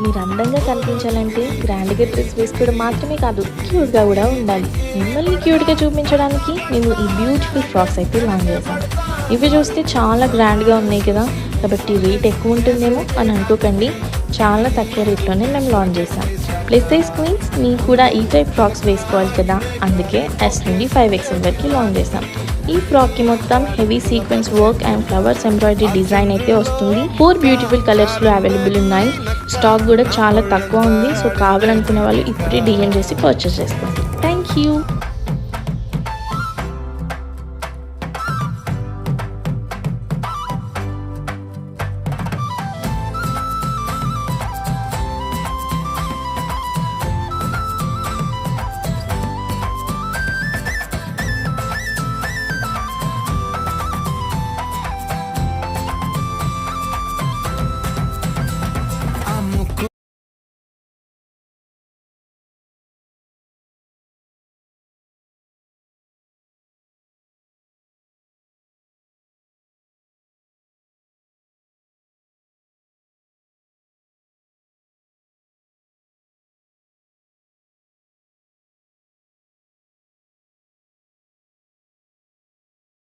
మీరు అందంగా కనిపించాలంటే గ్రాండ్గా డ్రెస్ వేసుకోవడం మాత్రమే కాదు, క్యూట్గా కూడా ఉండాలి. మిమ్మల్ని క్యూట్గా చూపించడానికి మేము ఈ బ్యూటిఫుల్ ఫ్రాక్స్ అయితే లాంచ్ చేసాం. ఇవి చూస్తే చాలా గ్రాండ్గా ఉన్నాయి కదా, కాబట్టి రేట్ ఎక్కువ ఉంటుందేమో అని అనుకోకండి. చాలా తక్కువ రేట్లోనే మేము లాంచ్ చేసాం. ప్లస్ సైజ్ క్వీన్స్ మీకు కూడా ఈ టైప్ ఫ్రాక్స్ వేసుకోవాలి కదా, అందుకే S నుండి 5XL వరకు లాంచ్ చేసాం. ఈ ఫ్రాక్కి మొత్తం heavy sequence work and flowers embroidery design అయితే వస్తుంది. 4 బ్యూటిఫుల్ కలర్స్లో అవైలబుల్ ఉన్నాయి. స్టాక్ కూడా చాలా తక్కువ ఉంది. సో కావాలనుకునే వాళ్ళు ఇప్పుడే డిఎం చేసి పర్చేస్ చేసుకోండి. Thank you.